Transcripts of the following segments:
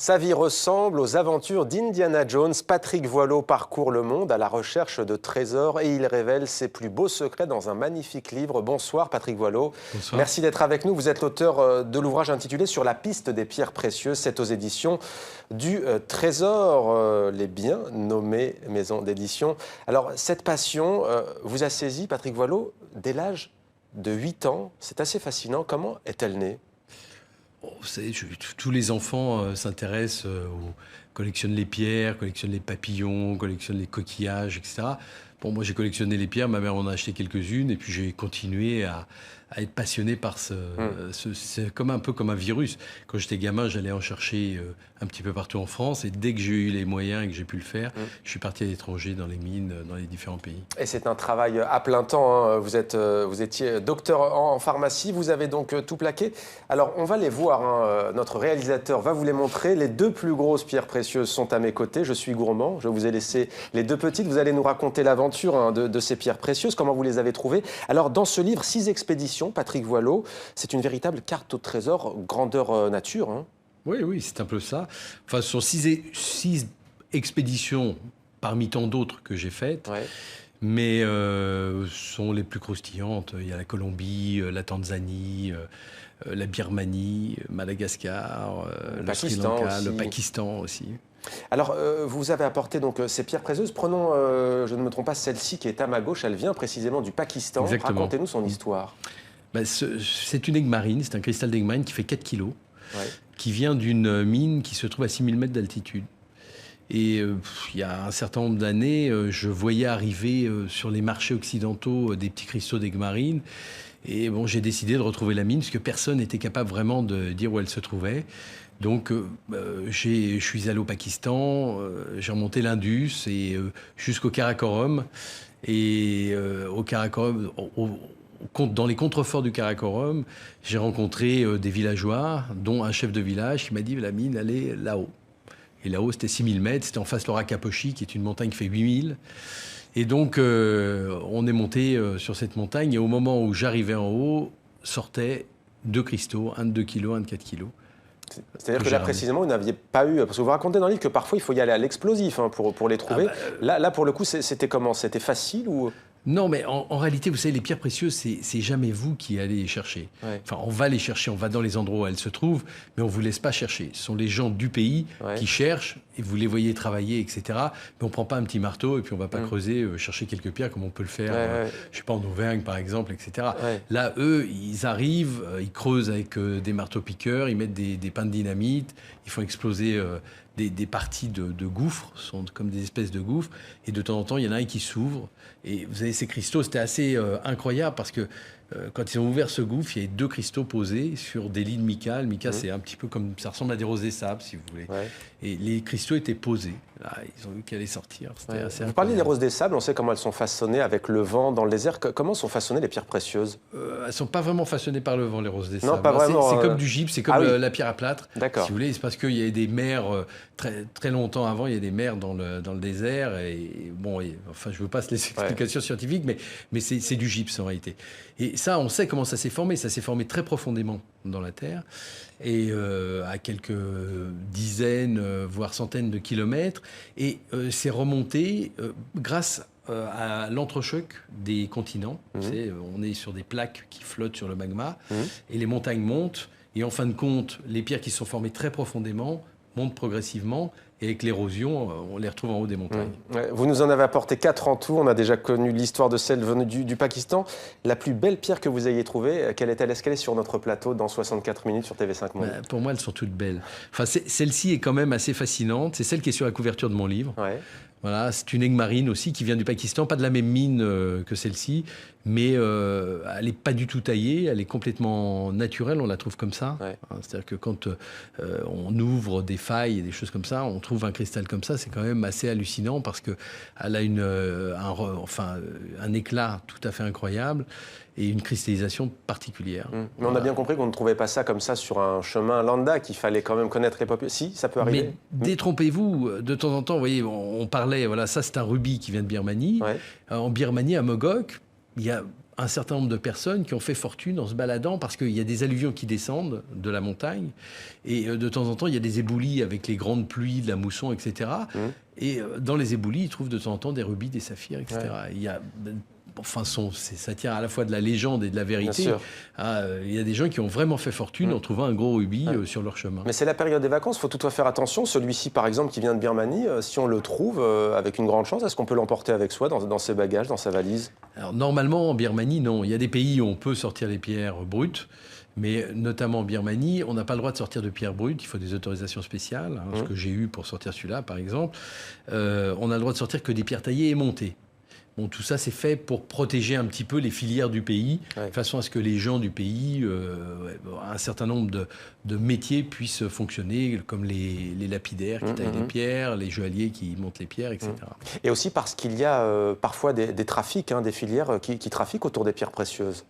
Sa vie ressemble aux aventures d'Indiana Jones. Patrick Voileau parcourt le monde à la recherche de trésors et il révèle ses plus beaux secrets dans un magnifique livre. Bonsoir Patrick Voileau. Bonsoir. Merci d'être avec nous. Vous êtes l'auteur de l'ouvrage intitulé « Sur la piste des pierres précieuses ». C'est aux éditions du Trésor, les bien nommées maisons d'édition. Alors cette passion vous a saisi, Patrick Voileau, dès l'âge de 8 ans. C'est assez fascinant. Comment est-elle née ? Vous savez, tous les enfants s'intéressent, collectionnent les pierres, collectionnent les papillons, collectionnent les coquillages, etc. Bon, moi j'ai collectionné les pierres, ma mère en a acheté quelques-unes, et puis j'ai continué à être passionné par c'est un peu comme un virus. Quand j'étais gamin, j'allais en chercher un petit peu partout en France, et dès que j'ai eu les moyens et que j'ai pu le faire, je suis parti à l'étranger, dans les mines, dans les différents pays. Et c'est un travail à plein temps, hein. Vous étiez docteur en pharmacie, vous avez donc tout plaqué. Alors on va les voir, hein. Notre réalisateur va vous les montrer. Les deux plus grosses pierres précieuses sont à mes côtés, je suis gourmand, je vous ai laissé les deux petites. Vous allez nous raconter l'aventure, hein, de ces pierres précieuses, comment vous les avez trouvées. Alors dans ce livre, 6 expéditions, Patrick Voileau, c'est une véritable carte au trésor, grandeur nature, hein. Oui, c'est un peu ça. Enfin, ce sont 6 expéditions parmi tant d'autres que j'ai faites, Ouais. mais sont les plus croustillantes. Il y a la Colombie, la Tanzanie, la Birmanie, Madagascar, le Sri Lanka, le Pakistan aussi. Alors, vous avez apporté donc ces pierres précieuses. Prenons, je ne me trompe pas, celle-ci qui est à ma gauche. Elle vient précisément du Pakistan. Exactement. Racontez-nous son histoire. C'est une aigues-marine, c'est un cristal d'aigue-marine qui fait 4 kilos, Ouais. qui vient d'une mine qui se trouve à 6000 mètres d'altitude. Et il y a un certain nombre d'années, je voyais arriver sur les marchés occidentaux des petits cristaux d'aigue-marine. Et bon, j'ai décidé de retrouver la mine, parce que personne n'était capable vraiment de dire où elle se trouvait. Donc, je suis allé au Pakistan, j'ai remonté l'Indus et jusqu'au Karakorum. Et au Karakorum, dans les contreforts du Karakorum, j'ai rencontré des villageois, dont un chef de village qui m'a dit la mine, elle est là-haut. Et là-haut, c'était 6000 mètres, c'était en face de Rakaposhi, qui est une montagne qui fait 8000. Et donc, on est monté sur cette montagne, et au moment où j'arrivais en haut, sortaient 2 cristaux, un de 2 kilos, un de 4 kilos. C'est-à-dire que là, précisément, vous n'aviez pas eu... Parce que vous racontez dans le livre que parfois, il faut y aller à l'explosif, hein, pour les trouver. Là, pour le coup, c'était comment? C'était facile ou... Non, mais en réalité, vous savez, les pierres précieuses, c'est jamais vous qui allez les chercher. Ouais. Enfin, on va les chercher, on va dans les endroits où elles se trouvent, mais on ne vous laisse pas chercher. Ce sont les gens du pays qui cherchent, et vous les voyez travailler, etc. Mais on ne prend pas un petit marteau, et puis on ne va pas creuser, chercher quelques pierres, comme on peut le faire, je sais pas, en Auvergne, par exemple, etc. Ouais. Là, eux, ils arrivent, ils creusent avec des marteaux-piqueurs, ils mettent des pains de dynamite, ils font exploser... Des parties de gouffres, sont comme des espèces de gouffres, et de temps en temps, il y en a un qui s'ouvre. Et vous avez ces cristaux, c'était assez incroyable, parce que quand ils ont ouvert ce gouffre, il y avait 2 cristaux posés sur des lits de mica. Le mica, c'est un petit peu comme, ça ressemble à des roses des sables, si vous voulez. Ouais. Et les cristaux étaient posés. Là, ils ont vu qu'elle allait sortir. C'était assez incroyable. Vous parlez des roses des sables, on sait comment elles sont façonnées avec le vent dans le désert. Comment sont façonnées les pierres précieuses? Elles ne sont pas vraiment façonnées par le vent, les roses des sables. Non, pas vraiment. C'est comme du gypse, c'est comme la pierre à plâtre. D'accord. Si vous voulez, c'est parce qu'il y a des mers, très longtemps avant, il y a des mers dans le désert. Et bon, enfin, je ne veux pas se laisser explications scientifiques, mais c'est du gypse en réalité. Et ça, on sait comment ça s'est formé. Ça s'est formé très profondément dans la terre, et à quelques dizaines, voire centaines de kilomètres. Et c'est remonté grâce à l'entrechoc des continents. Vous savez, on est sur des plaques qui flottent sur le magma, et les montagnes montent. Et en fin de compte, les pierres qui se sont formées très profondément montent progressivement, et avec l'érosion, on les retrouve en haut des montagnes. Vous nous en avez apporté 4 en tout. On a déjà connu l'histoire de celle venue du Pakistan. La plus belle pierre que vous ayez trouvée, quelle est-elle? Est-ce qu'elle est sur notre plateau dans 64 minutes sur TV5 Monde? Pour moi, elles sont toutes belles. Enfin, celle-ci est quand même assez fascinante. C'est celle qui est sur la couverture de mon livre. Ouais. Voilà, c'est une aigue-marine aussi qui vient du Pakistan, pas de la même mine que celle-ci, mais elle n'est pas du tout taillée, elle est complètement naturelle, on la trouve comme ça. Ouais. C'est-à-dire que quand on ouvre des failles et des choses comme ça, on trouve un cristal comme ça, c'est quand même assez hallucinant, parce qu'elle a un éclat tout à fait incroyable et une cristallisation particulière. Mais on a bien compris qu'on ne trouvait pas ça comme ça sur un chemin lambda, qu'il fallait quand même connaître les populations. Si, ça peut arriver. Mais détrompez-vous, de temps en temps, vous voyez, on parlait, voilà, ça c'est un rubis qui vient de Birmanie. Ouais. En Birmanie, à Mogok, il y a un certain nombre de personnes qui ont fait fortune en se baladant parce qu'il y a des alluvions qui descendent de la montagne et de temps en temps, il y a des éboulis avec les grandes pluies, de la mousson, etc. Et dans les éboulis, ils trouvent de temps en temps des rubis, des saphirs, etc. Ouais. Il y a... Enfin, ça tient à la fois de la légende et de la vérité. Il y a des gens qui ont vraiment fait fortune en trouvant un gros rubis sur leur chemin. Mais c'est la période des vacances, il faut toutefois faire attention. Celui-ci, par exemple, qui vient de Birmanie, si on le trouve avec une grande chance, est-ce qu'on peut l'emporter avec soi dans ses bagages, dans sa valise? Alors, normalement, en Birmanie, non. Il y a des pays où on peut sortir les pierres brutes. Mais notamment en Birmanie, on n'a pas le droit de sortir de pierres brutes. Il faut des autorisations spéciales, ce que j'ai eu pour sortir celui-là, par exemple. On a le droit de sortir que des pierres taillées et montées. Bon, tout ça, c'est fait pour protéger un petit peu les filières du pays, de façon à ce que les gens du pays, un certain nombre de métiers puissent fonctionner, comme les lapidaires qui taillent les pierres, les joailliers qui montent les pierres, etc. Et aussi parce qu'il y a parfois des trafics, des filières qui trafiquent autour des pierres précieuses.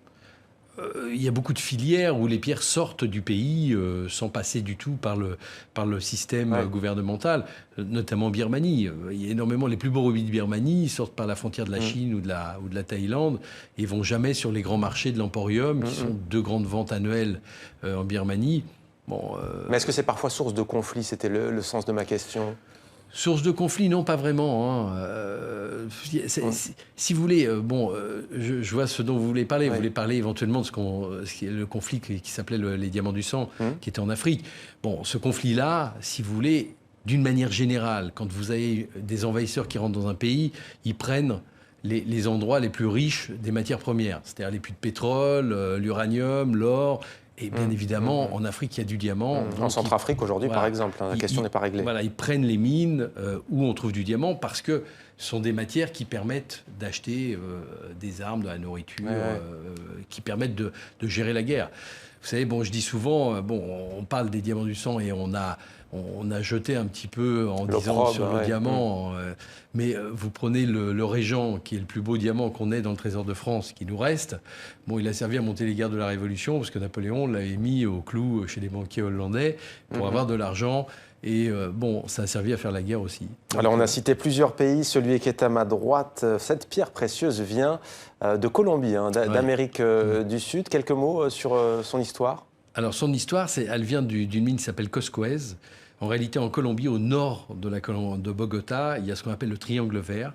Il y a beaucoup de filières où les pierres sortent du pays sans passer du tout par le système gouvernemental, notamment en Birmanie. Il y a énormément, les plus beaux rubis de Birmanie sortent par la frontière de la Chine ou de la Thaïlande et vont jamais sur les grands marchés de l'Emporium, qui sont 2 grandes ventes annuelles en Birmanie. Bon, mais est-ce que c'est parfois source de conflit? C'était le sens de ma question. Source de conflit, non, pas vraiment. Si vous voulez, je vois ce dont vous voulez parler. Vous voulez parler éventuellement de le conflit qui s'appelait les diamants du sang, qui était en Afrique. Bon, ce conflit-là, si vous voulez, d'une manière générale, quand vous avez des envahisseurs qui rentrent dans un pays, ils prennent les endroits les plus riches des matières premières, c'est-à-dire les puits de pétrole, l'uranium, l'or. Et bien évidemment, en Afrique, il y a du diamant. En Centrafrique, aujourd'hui, par exemple, la question n'est pas réglée. Voilà, ils prennent les mines où on trouve du diamant parce que ce sont des matières qui permettent d'acheter des armes, de la nourriture, qui permettent de gérer la guerre. Vous savez, je dis souvent, on parle des diamants du sang et on a jeté un petit peu en disant sur le diamant. Mais vous prenez le Régent, qui est le plus beau diamant qu'on ait dans le trésor de France, qui nous reste. Bon, il a servi à monter les guerres de la Révolution, parce que Napoléon l'avait mis au clou chez les banquiers hollandais pour avoir de l'argent. Et ça a servi à faire la guerre aussi. Donc, alors, on a cité plusieurs pays. Celui qui est à ma droite, cette pierre précieuse vient de Colombie, d'Amérique du Sud. Quelques mots sur son histoire? Alors, son histoire, elle vient d'une mine qui s'appelle Cosquez. En réalité, en Colombie, au nord de Bogota, il y a ce qu'on appelle le triangle vert.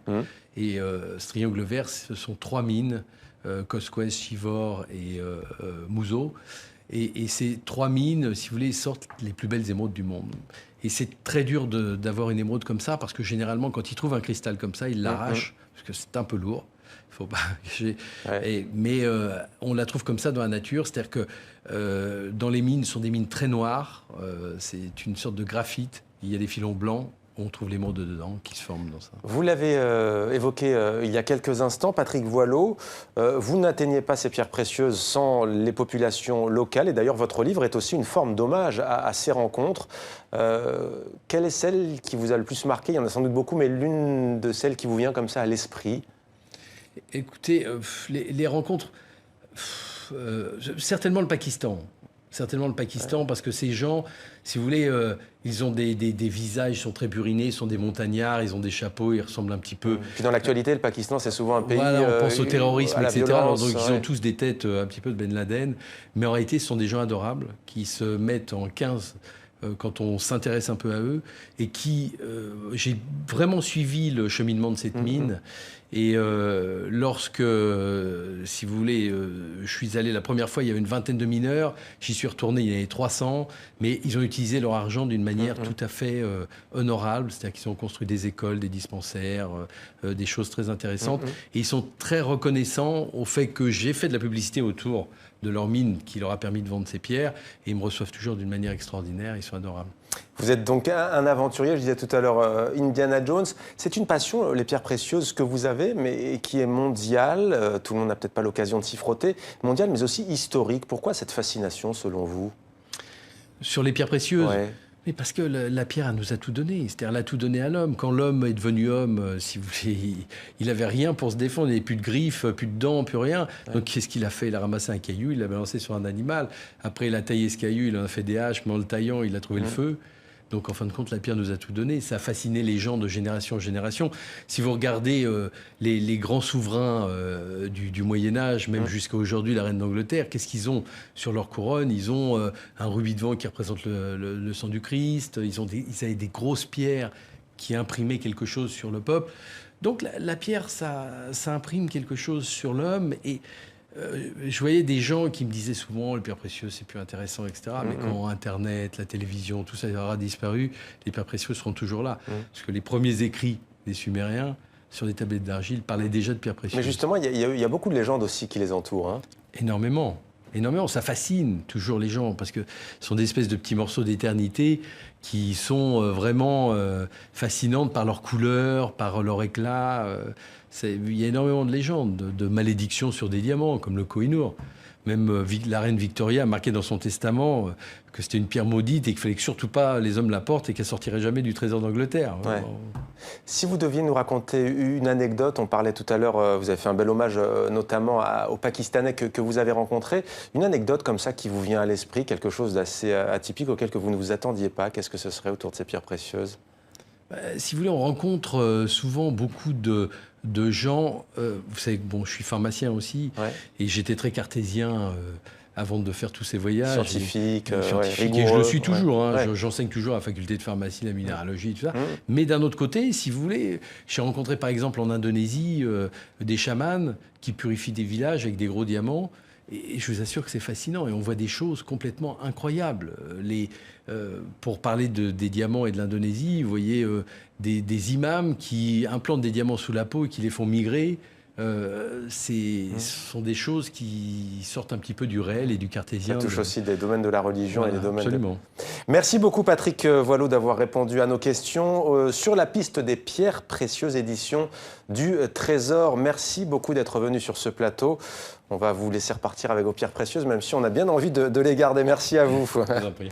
Et ce triangle vert, ce sont 3 mines, Cosquez, Chivor et Muso. Et ces 3 mines, si vous voulez, sortent les plus belles émeraudes du monde. Et c'est très dur d'avoir une émeraude comme ça, parce que généralement, quand ils trouvent un cristal comme ça, ils l'arrachent, parce que c'est un peu lourd. Il faut pas cacher. Mais on la trouve comme ça dans la nature, c'est-à-dire que dans les mines, ce sont des mines très noires, c'est une sorte de graphite, il y a des filons blancs, on trouve l'émeraude dedans qui se forment dans ça. Vous l'avez évoqué il y a quelques instants, Patrick Voileau, vous n'atteignez pas ces pierres précieuses sans les populations locales, et d'ailleurs votre livre est aussi une forme d'hommage à ces rencontres. Quelle est celle qui vous a le plus marqué? Il y en a sans doute beaucoup, mais l'une de celles qui vous vient comme ça à l'esprit? Écoutez, les rencontres, certainement le Pakistan. Certainement le Pakistan, parce que ces gens, si vous voulez, ils ont des visages, ils sont très burinés, ils sont des montagnards, ils ont des chapeaux, ils ressemblent un petit peu... Puis dans l'actualité, le Pakistan, c'est souvent un pays... Voilà, on pense au terrorisme, etc. Violence, donc ils ont tous des têtes un petit peu de Ben Laden. Mais en réalité, ce sont des gens adorables, qui se mettent en 15 quand on s'intéresse un peu à eux, et qui... j'ai vraiment suivi le cheminement de cette mine. Et lorsque, si vous voulez, je suis allé la première fois, il y avait une vingtaine de mineurs. J'y suis retourné, il y en avait 300. Mais ils ont utilisé leur argent d'une manière tout à fait honorable. C'est-à-dire qu'ils ont construit des écoles, des dispensaires, des choses très intéressantes. Et ils sont très reconnaissants au fait que j'ai fait de la publicité autour de leur mine qui leur a permis de vendre ces pierres. Et ils me reçoivent toujours d'une manière extraordinaire. Ils sont adorables. Vous êtes donc un aventurier, je disais tout à l'heure, Indiana Jones. C'est une passion, les pierres précieuses, que vous avez, mais qui est mondiale. Tout le monde n'a peut-être pas l'occasion de s'y frotter. Mondiale, mais aussi historique. Pourquoi cette fascination, selon vous? Sur les pierres précieuses? Mais parce que la pierre, elle nous a tout donné. C'est-à-dire, elle a tout donné à l'homme. Quand l'homme est devenu homme, si vous voulez, il n'avait rien pour se défendre. Il n'avait plus de griffes, plus de dents, plus rien. Donc, qu'est-ce qu'il a fait? Il a ramassé un caillou, il l'a balancé sur un animal. Après, il a taillé ce caillou, il en a fait des haches, mais en le taillant, il a trouvé le feu. Donc, en fin de compte, la pierre nous a tout donné. Ça a fasciné les gens de génération en génération. Si vous regardez les grands souverains du Moyen-Âge, même jusqu'à aujourd'hui, la reine d'Angleterre, qu'est-ce qu'ils ont sur leur couronne? Ils ont un rubis de vent qui représente le sang du Christ. Ils avaient des grosses pierres qui imprimaient quelque chose sur le peuple. Donc, la pierre, ça imprime quelque chose sur l'homme. Et je voyais des gens qui me disaient souvent les pierres précieuses, c'est plus intéressant, etc. Mais quand Internet, la télévision, tout ça aura disparu, les pierres précieuses seront toujours là. Parce que les premiers écrits des Sumériens sur des tablettes d'argile parlaient déjà de pierres précieuses. Mais justement, il y a beaucoup de légendes aussi qui les entourent. Hein. Énormément. Énormément. Ça fascine toujours les gens parce que ce sont des espèces de petits morceaux d'éternité qui sont vraiment fascinantes par leur couleur, par leur éclat. Il y a énormément de légendes, de malédictions sur des diamants, comme le Koh-i-Noor. Même la reine Victoria a marqué dans son testament que c'était une pierre maudite et qu'il fallait que surtout pas les hommes la portent et qu'elle sortirait jamais du trésor d'Angleterre. Ouais. Si vous deviez nous raconter une anecdote, on parlait tout à l'heure, vous avez fait un bel hommage notamment aux Pakistanais que vous avez rencontrés. Une anecdote comme ça qui vous vient à l'esprit, quelque chose d'assez atypique auquel que vous ne vous attendiez pas, qu'est-ce que ce serait autour de ces pierres précieuses? Si vous voulez, on rencontre souvent beaucoup de gens. Vous savez, bon, je suis pharmacien aussi, et j'étais très cartésien avant de faire tous ces voyages. Scientifique, rigoureux, et je le suis toujours. J'enseigne toujours à la faculté de pharmacie, la minéralogie, tout ça. Mais d'un autre côté, si vous voulez, j'ai rencontré par exemple en Indonésie des chamans qui purifient des villages avec des gros diamants. Et je vous assure que c'est fascinant et on voit des choses complètement incroyables. Pour parler des diamants et de l'Indonésie, vous voyez des imams qui implantent des diamants sous la peau et qui les font migrer. Ce sont des choses qui sortent un petit peu du réel et du cartésien. Ça touche aussi des domaines de la religion et des domaines. Absolument. Merci beaucoup Patrick Voileau d'avoir répondu à nos questions sur la piste des pierres précieuses, édition du Trésor. Merci beaucoup d'être venu sur ce plateau. On va vous laisser repartir avec vos pierres précieuses, même si on a bien envie de les garder. Merci à vous. Je vous en prie.